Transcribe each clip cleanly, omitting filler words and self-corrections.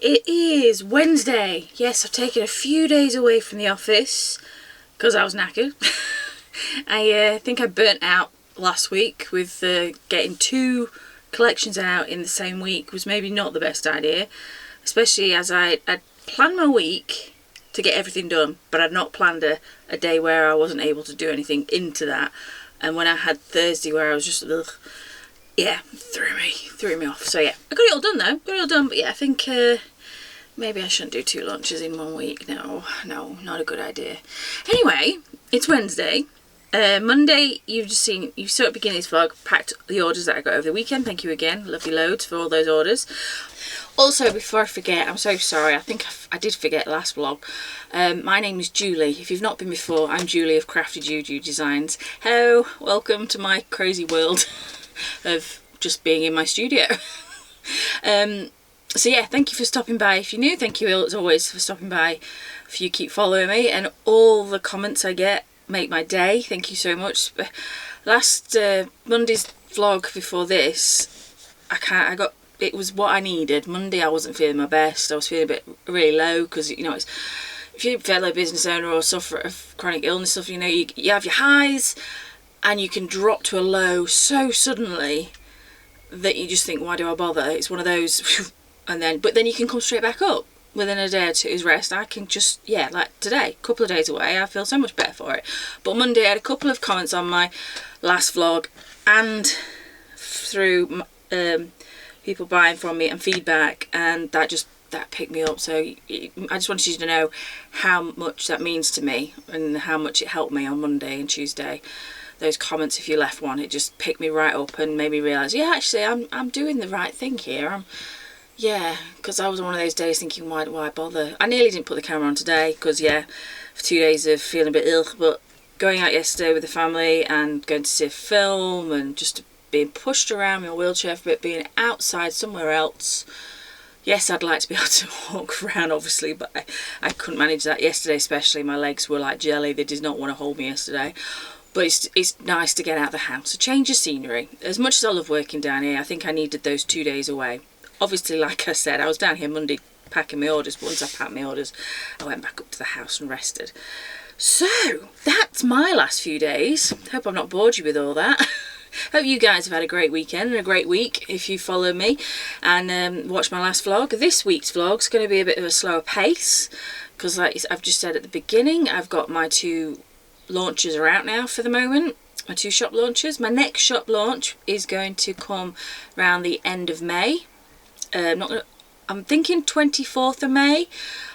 It is Wednesday. Yes, I've taken a few days away from the office because I was knackered. I think I burnt out last week with getting 2 collections out in the same week was maybe not the best idea, especially as I'd planned my week to get everything done, but I'd not planned a day where I wasn't able to do anything into that. And when I had Thursday where I was just, ugh, yeah, threw me off. So yeah, I got it all done though, but yeah, I think maybe I shouldn't do 2 launches in 1 week. No, not a good idea. Anyway, it's Wednesday. Monday, you saw at the beginning of this vlog, packed the orders that I got over the weekend. Thank you again, love you loads for all those orders. Also, before I forget, I'm so sorry, I think I did forget last vlog. My name is Julie. If you've not been before, I'm Julie of Crafty JuJu Designs. Hello, welcome to my crazy world of just being in my studio. So yeah, thank you for stopping by. If you're new, thank you as always for stopping by. If you keep following me, and all the comments I get make my day. Thank you so much. Last Monday's vlog before this, it was what I needed. Monday I wasn't feeling my best. I was feeling a bit really low because, you know, if you're a fellow business owner or suffer of chronic illness stuff, you know, you have your highs and you can drop to a low so suddenly that you just think, why do I bother? It's one of those, but then you can come straight back up within a day or two's rest. I can just, yeah, like today, a couple of days away, I feel so much better for it. But Monday I had a couple of comments on my last vlog and through people buying from me and feedback, and that picked me up. So I just wanted you to know how much that means to me and how much it helped me on Monday and Tuesday. Those comments, if you left one, it just picked me right up and made me realise, yeah, actually I'm doing the right thing here. Yeah, because I was one of those days thinking, why bother? I nearly didn't put the camera on today because, yeah, for 2 days of feeling a bit ill, but going out yesterday with the family and going to see a film and just being pushed around in a wheelchair for a bit, being outside somewhere else. Yes, I'd like to be able to walk around, obviously, but I couldn't manage that yesterday, especially. My legs were like jelly. They did not want to hold me yesterday. But it's nice to get out of the house, a change of scenery. As much as I love working down here, I think I needed those 2 days away. Obviously, like I said, I was down here Monday packing my orders, but once I packed my orders, I went back up to the house and rested. So, that's my last few days. Hope I've not bored you with all that. Hope you guys have had a great weekend and a great week if you follow me and watch my last vlog. This week's vlog's going to be a bit of a slower pace because, like I've just said at the beginning, I've got my 2 launches are out now for the moment. My 2 shop launches. My next shop launch is going to come around the end of May. I'm thinking 24th of May.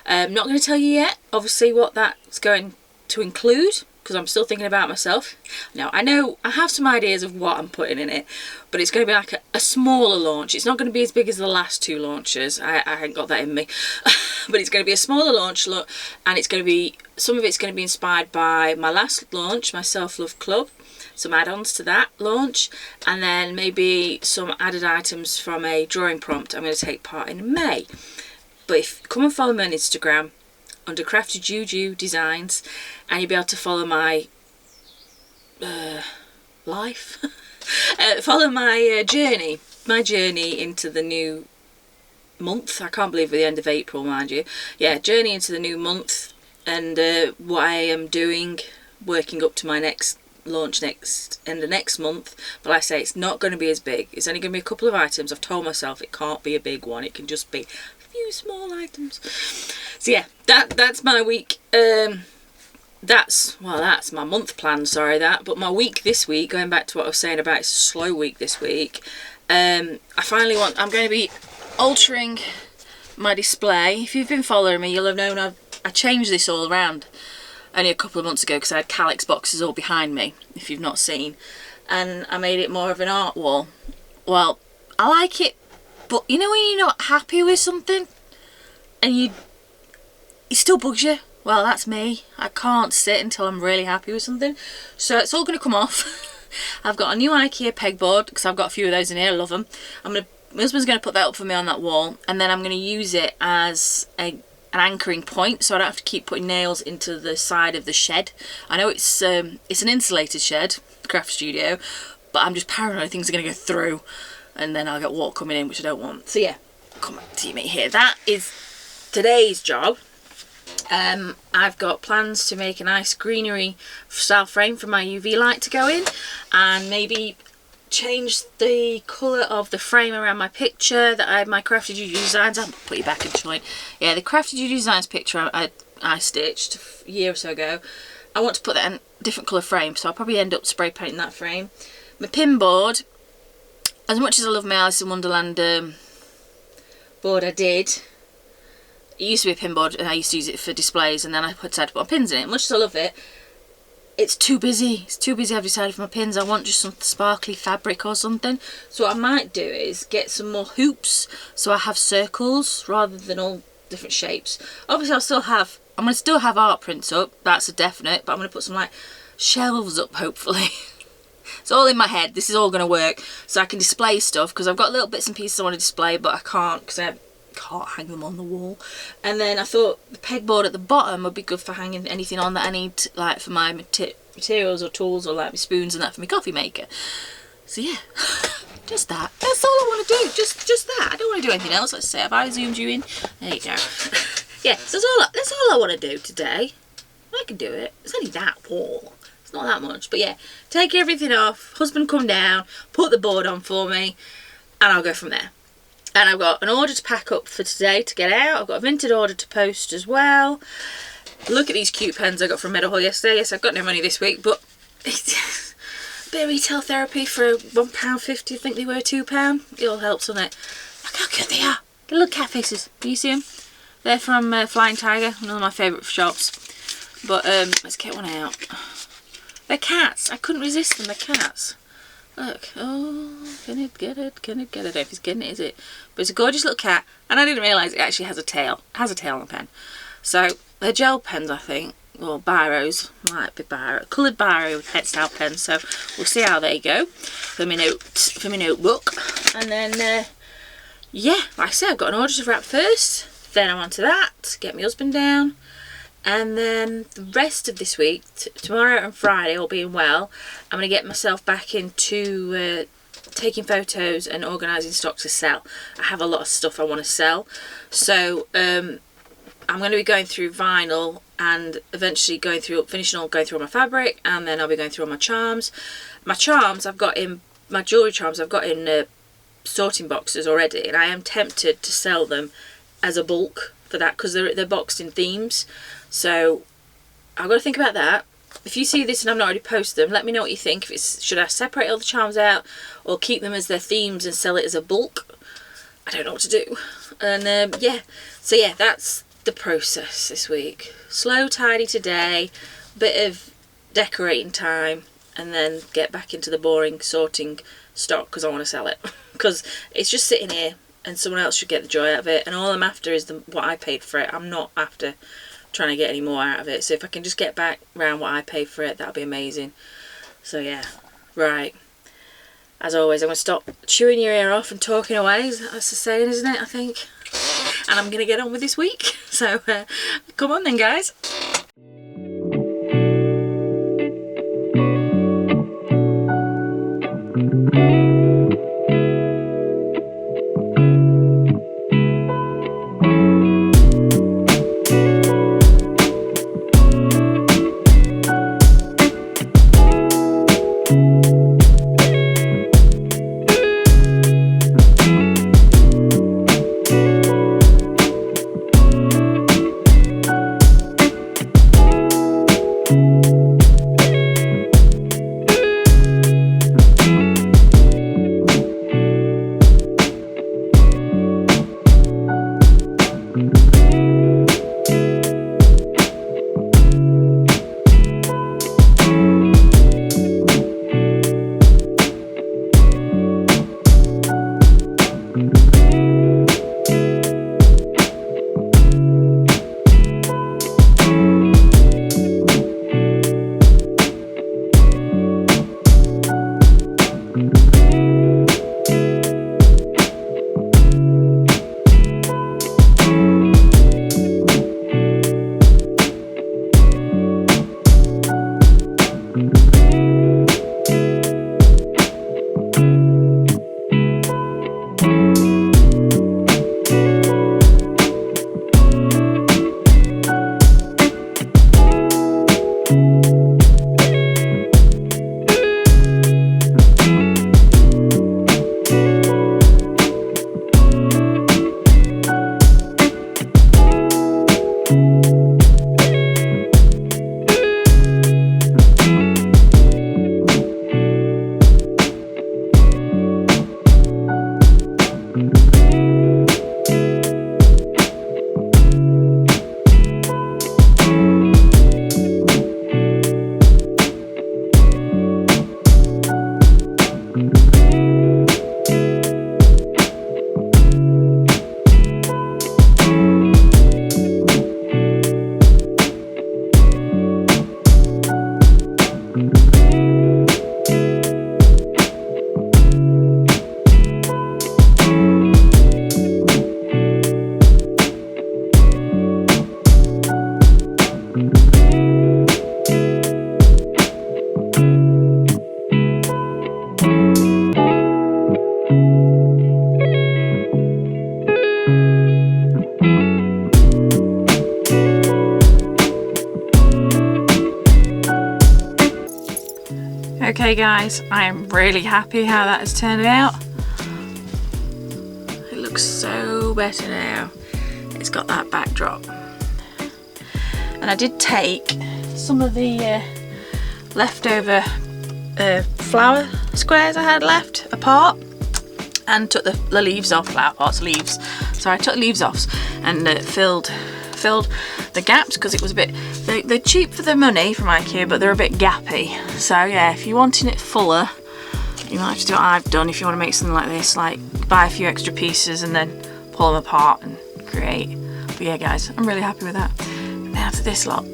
I'm not going to tell you yet, obviously, what that's going to include, because I'm still thinking about myself. Now, I know I have some ideas of what I'm putting in it, but it's going to be like a smaller launch. It's not going to be as big as the last 2 launches. I haven't got that in me. But it's going to be a smaller launch, and it's going to be, some of it's going to be inspired by my last launch, my Self-Love Club. Some add-ons to that launch, and then maybe some added items from a drawing prompt I'm going to take part in May. But come and follow me on Instagram under Crafty JuJu Designs, and you'll be able to follow my life. Follow my journey into the new month. I can't believe we're the end of April, mind you. Yeah, journey into the new month, and what I am doing, working up to my next launch end of next month. But like I say, it's not going to be as big. It's only going to be a couple of items. I've told myself it can't be a big one. It can just be a few small items. So yeah, that's my week. That's my month plan, sorry but my week this week, going back to what I was saying about it's a slow week this week, I'm going to be altering my display. If you've been following me, you'll have known I changed this all around only a couple of months ago because I had Calyx boxes all behind me, if you've not seen, and I made it more of an art wall. Well, I like it, but you know when you're not happy with something and it still bugs you? Well, that's me. I can't sit until I'm really happy with something, so it's all going to come off. I've got a new IKEA pegboard because I've got a few of those in here. I love them. My husband's going to put that up for me on that wall, and then I'm going to use it as an anchoring point, so I don't have to keep putting nails into the side of the shed. I know it's an insulated shed, craft studio, but I'm just paranoid things are going to go through and then I'll get water coming in, which I don't want. So yeah, come back to me here. That is today's job. I've got plans to make a nice greenery style frame for my UV light to go in, and maybe change the colour of the frame around my picture that I had my Crafty JuJu Designs. I'll put you back in joint. Yeah, the Crafty JuJu Designs picture I stitched a year or so ago. I want to put that in a different colour frame, so I'll probably end up spray painting that frame. My pin board, as much as I love my Alice in Wonderland board, I did. It used to be a pin board and I used to use it for displays, and then I decided to put pins in it. Much as I love it, it's too busy. It's too busy. I've decided for my pins I want just some sparkly fabric or something. So what I might do is get some more hoops so I have circles rather than all different shapes. Obviously I'm going to still have art prints up, that's a definite, but I'm going to put some like shelves up hopefully. It's all in my head. This is all going to work so I can display stuff, because I've got little bits and pieces I want to display but I can't because I can't hang them on the wall. And then I thought the pegboard at the bottom would be good for hanging anything on that I need like for my materials or tools, or like my spoons and that for my coffee maker. So yeah, just that. That's all I want to do. Just that. I don't want to do anything else. Let's say, have I zoomed you in? There you go. Yeah, so that's all I want to do today. I can do it. It's only that wall. It's not that much. But yeah, take everything off. Husband come down, put the board on for me, and I'll go from there. And I've got an order to pack up for today to get out. I've got a Vinted order to post as well. Look at these cute pens I got from Meadowhall yesterday. Yes, I've got no money this week, but it's a bit of retail therapy for £1.50. I think they were £2. It all helps, doesn't it? Look how cute they are. The little cat faces. Can you see them? They're from Flying Tiger, one of my favourite shops. But let's get one out. They're cats. I couldn't resist them. They're cats. Look, oh, can it get it? Can it get it? If it's getting it, is it? But it's a gorgeous little cat, and I didn't realise it actually has a tail. It has a tail on the pen. So they're gel pens, I think, or biros. Might be biro, coloured biro textile pens. So we'll see how they go for my notebook. And then yeah, like I said, I've got an order to wrap first. Then I'm on to that. Get my husband down. And then the rest of this week, tomorrow and Friday, all being well, I'm going to get myself back into taking photos and organising stock to sell. I have a lot of stuff I want to sell. So I'm going to be going through vinyl and eventually finishing all going through all my fabric, and then I'll be going through all my charms. My charms I've got in, my jewellery charms I've got in sorting boxes already, and I am tempted to sell them as a bulk for that, because they're boxed in themes. So I've got to think about that. If you see this and I've not already posted them, let me know what you think. Should I separate all the charms out or keep them as their themes and sell it as a bulk? I don't know what to do. And yeah, so yeah, that's the process this week. Slow, tidy today, bit of decorating time, and then get back into the boring sorting stock because I want to sell it. Because it's just sitting here and someone else should get the joy out of it, and all I'm after is what I paid for it. I'm not after trying to get any more out of it. So if I can just get back around what I paid for it, that'll be amazing. So yeah, right. As always, I'm going to stop chewing your ear off and talking away. That's the saying, isn't it, I think? And I'm going to get on with this week. So come on then, guys. Okay guys, I am really happy how that has turned out. It looks so better now. It's got that backdrop. And I did take some of the leftover flower squares I had left apart and took the leaves off, flower pots, leaves. So I took leaves off and filled the gaps because it was a bit, they're cheap for the money from IKEA, but they're a bit gappy. So yeah, if you're wanting it fuller, you might have to do what I've done. If you want to make something like this, like buy a few extra pieces and then pull them apart and create. But yeah guys, I'm really happy with that. Now to this lot.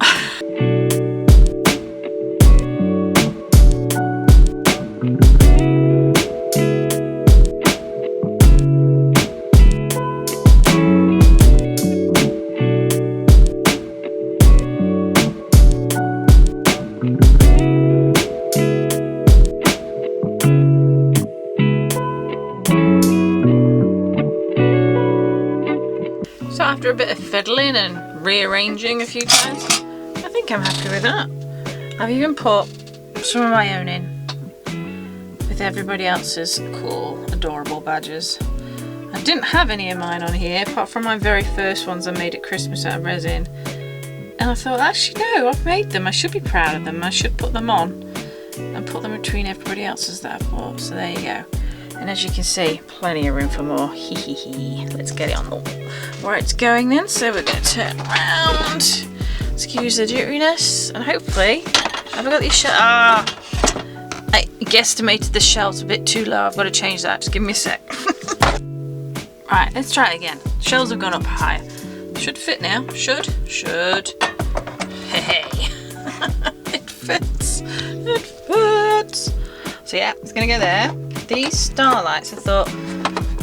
So after a bit of fiddling and rearranging a few times, I think I'm happy with that. I've even put some of my own in with everybody else's cool, adorable badges. I didn't have any of mine on here, apart from my very first ones I made at Christmas out of resin. And I thought, actually no, I've made them, I should be proud of them, I should put them on and put them between everybody else's that I've bought. So there you go. And as you can see, plenty of room for more. Hee hee hee. Let's get it on where it's going then. So we're going to turn around. Excuse the jitteriness. And hopefully, have I got these shelves? I guesstimated the shelves a bit too low. I've got to change that. Just give me a sec. Right, let's try it again. Shelves have gone up higher. Should fit now. Should. Hey. It fits. It fits. So yeah, it's going to go there. These starlights, I thought,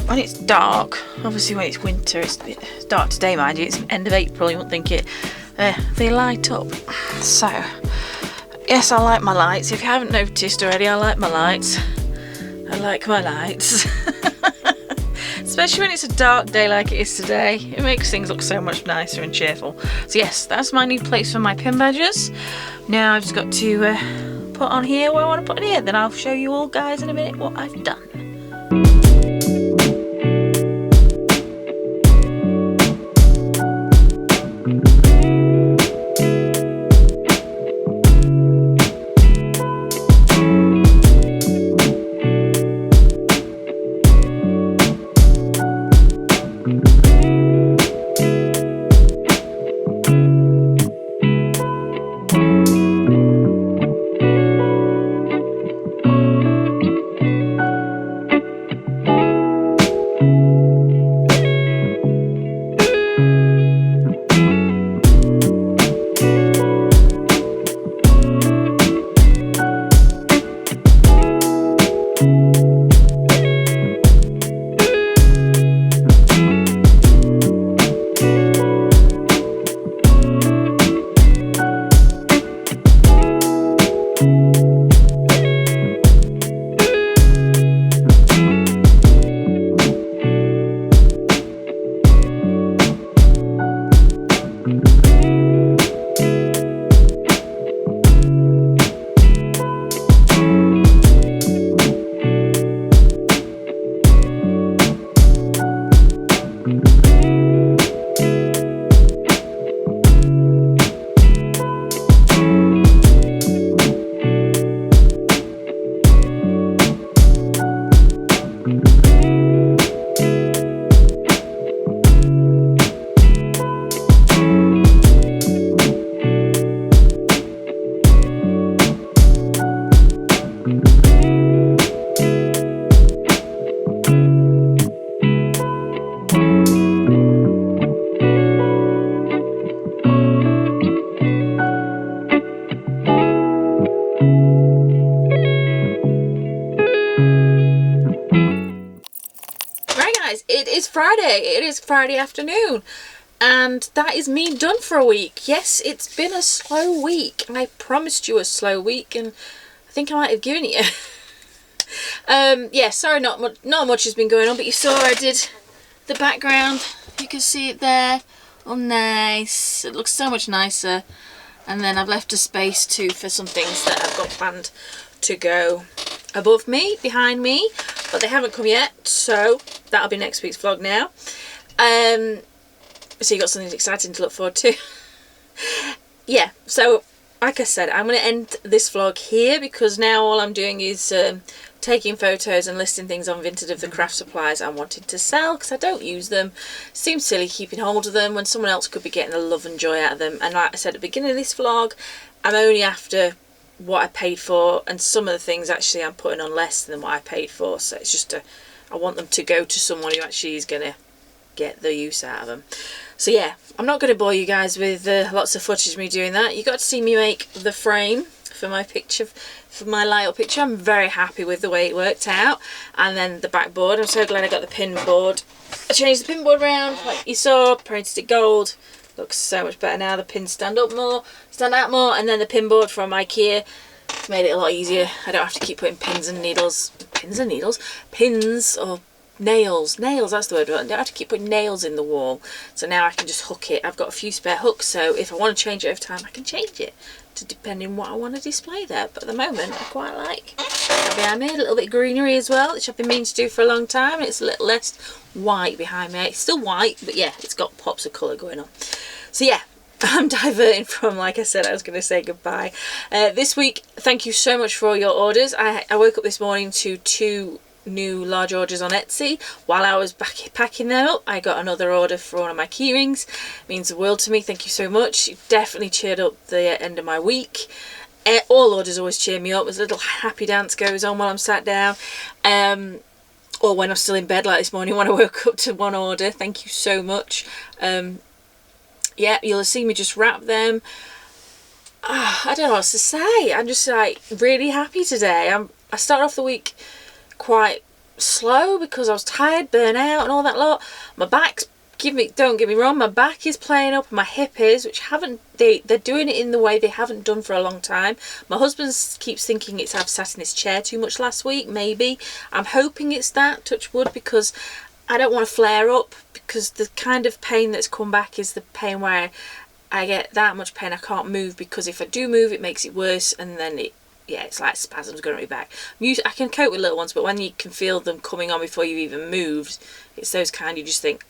when it's dark, obviously when it's winter, it's dark today mind you, it's end of April, you wouldn't think it, they light up. So, yes, I like my lights. If you haven't noticed already, I like my lights. I like my lights. Especially when it's a dark day like it is today, it makes things look so much nicer and cheerful. So yes, that's my new place for my pin badges. Now I've just got to put on here what I want to put in here, then I'll show you all guys in a minute what I've done. It is Friday afternoon and that is me done for a week. Yes, it's been a slow week. I promised you a slow week and I think I might have given it you. Yeah, sorry not much has been going on, but you saw I did the background. You can see it there. Oh nice, it looks so much nicer. And then I've left a space too for some things that I've got planned to go above me, behind me, but they haven't come yet, so that'll be next week's vlog now. So you got something exciting to look forward to. Yeah, so like I said, I'm going to end this vlog here because now all I'm doing is taking photos and listing things on Vinted of the craft supplies I'm wanting to sell because I don't use them. Seems silly keeping hold of them when someone else could be getting the love and joy out of them. And like I said at the beginning of this vlog, I'm only after what I paid for, and some of the things actually I'm putting on less than what I paid for. So it's just I want them to go to someone who actually is going to get the use out of them. So yeah, I'm not going to bore you guys with lots of footage of me doing that. You got to see me make the frame for my picture, for my layout picture. I'm very happy with the way it worked out. And then the backboard, I'm so glad I got the pin board. I changed the pin board around like you saw, painted it gold. Looks so much better now. The pins stand out more, and then the pin board from IKEA made it a lot easier. I don't have to keep putting pins or nails, that's the word. I don't have to keep putting nails in the wall, so now I can just hook it. I've got a few spare hooks, so if I want to change it over time I can change it to depending what I want to display there. But at the moment I quite like that behind me. A little bit of greenery as well, which I've been meaning to do for a long time. It's a little less white behind me. It's still white, but yeah, it's got pops of colour going on. So yeah, I'm diverting from, like I said, I was going to say goodbye. This week, thank you so much for all your orders. I woke up this morning to 2 new large orders on Etsy. While I was packing them up, I got another order for one of my key rings. It means the world to me. Thank you so much. You've definitely cheered up the end of my week. All orders always cheer me up. There's a little happy dance goes on while I'm sat down. Or when I'm still in bed, like this morning when I woke up to one order. Thank you so much. Yeah, you'll see me just wrap them. I don't know what else to say. I'm just like really happy today. I started off the week quite slow because I was tired, burnt out and all that lot. My back's, don't get me wrong, my back is playing up, my hip is, which they're doing it in the way they haven't done for a long time. My husband keeps thinking it's I've sat in this chair too much last week, maybe. I'm hoping it's that, touch wood, because I don't want to flare up, because the kind of pain that's come back is the pain where I get that much pain I can't move, because if I do move it makes it worse, and then it's like spasms going to be back. I can cope with little ones, but when you can feel them coming on before you've even moved, it's those kind you just think,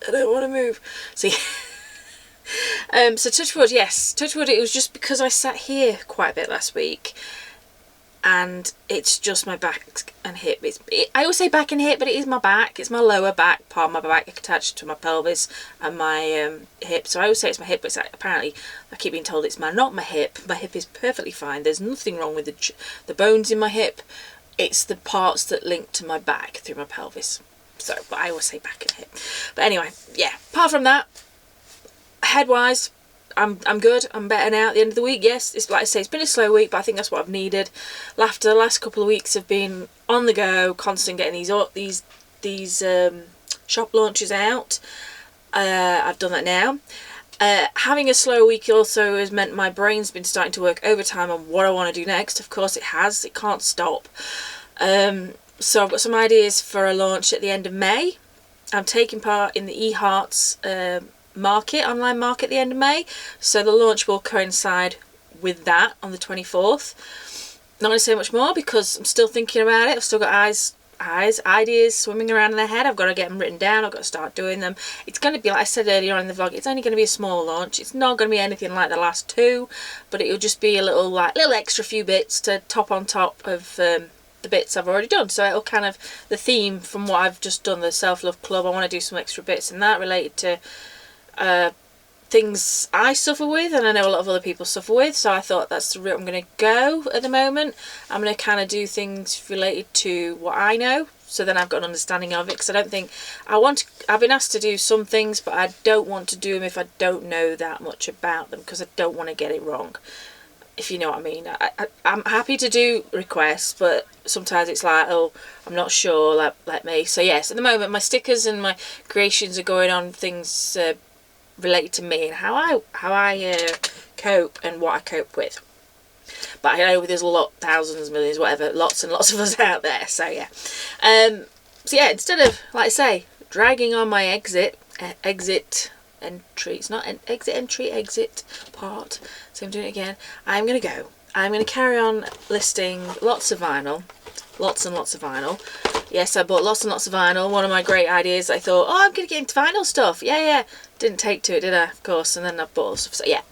I don't want to move. So yeah. So touch wood, yes, touch wood. It was just because I sat here quite a bit last week, and it's just my back and hip. I always say back and hip, but it is my back. It's my lower back, part of my back attached to my pelvis and my hip. So I always say it's my hip, but it's like, apparently I keep being told it's not my hip. My hip is perfectly fine. There's nothing wrong with the bones in my hip. It's the parts that link to my back through my pelvis. So, but I always say back and hip. But anyway, yeah. Apart from that, head-wise, I'm good. I'm better now at the end of the week. Yes, it's like I say, it's been a slow week, but I think that's what I've needed. After the last couple of weeks have been on the go, constant getting these shop launches out. I've done that now. Having a slow week also has meant my brain's been starting to work overtime on what I want to do next. Of course it has. It can't stop. So I've got some ideas for a launch at the end of May. I'm taking part in the eHearts online market at the end of May, so the launch will coincide with that on the 24th. Not going to say much more because I'm still thinking about it. I've still got ideas swimming around in their head. I've got to get them written down. I've got to start doing them. It's going to be, like I said earlier on in the vlog, it's only going to be a small launch. It's not going to be anything like the last 2, but it'll just be a little extra few bits to top on top of the bits I've already done. So it'll kind of, the theme from what I've just done, the self-love club, I want to do some extra bits in that related to things I suffer with, and I know a lot of other people suffer with, so I thought that's the route I'm going to go at the moment. I'm going to kind of do things related to what I know, so then I've got an understanding of it, because I don't think I've been asked to do some things, but I don't want to do them if I don't know that much about them, because I don't want to get it wrong, if you know what I mean. I'm happy to do requests, but sometimes it's like, oh, I'm not sure, let me. So yes, at the moment my stickers and my creations are going on things related to me and how I cope and what I cope with. But I know there's thousands, millions, whatever, lots and lots of us out there. So yeah, so yeah, instead of, like I say, dragging on my exit entry, it's not an exit part, so I'm doing it again. I'm gonna go. I'm going to carry on listing lots of vinyl. Lots and lots of vinyl. Yes, I bought lots and lots of vinyl. One of my great ideas, I thought, oh, I'm going to get into vinyl stuff. Yeah. Didn't take to it, did I? Of course. And then I bought all stuff. So yeah,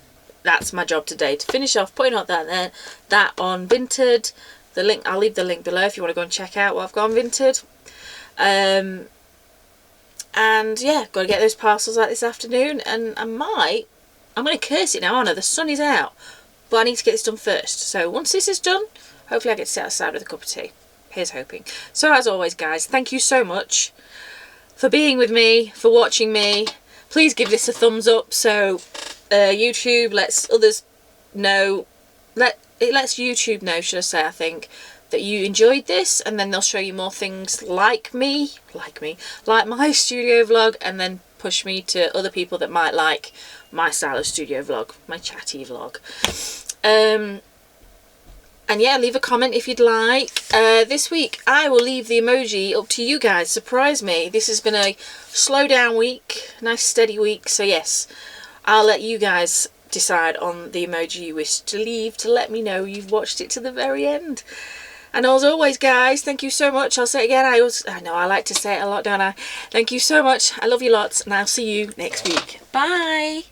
that's my job today, to finish off putting out that on Vinted. The link, I'll leave the link below if you want to go and check out what I've got on Vinted. And yeah, got to get those parcels out this afternoon. And I'm going to curse it now, aren't I? The sun is out. But I need to get this done first. So once this is done, hopefully I get to sit outside with a cup of tea. Here's hoping. So as always, guys, thank you so much for being with me, for watching me. Please give this a thumbs up so YouTube lets others know, it lets YouTube know, should I say, I think, that you enjoyed this, and then they'll show you more things like my studio vlog, and then push me to other people that might like my style of studio vlog, my chatty vlog. And yeah, leave a comment if you'd like. This week I will leave the emoji up to you guys. Surprise me. This has been a slow down week, nice steady week. So yes, I'll let you guys decide on the emoji you wish to leave, to let me know you've watched it to the very end. And as always, guys, thank you so much. I'll say it again. I know I like to say it a lot, don't I? Thank you so much. I love you lots, and I'll see you next week. Bye.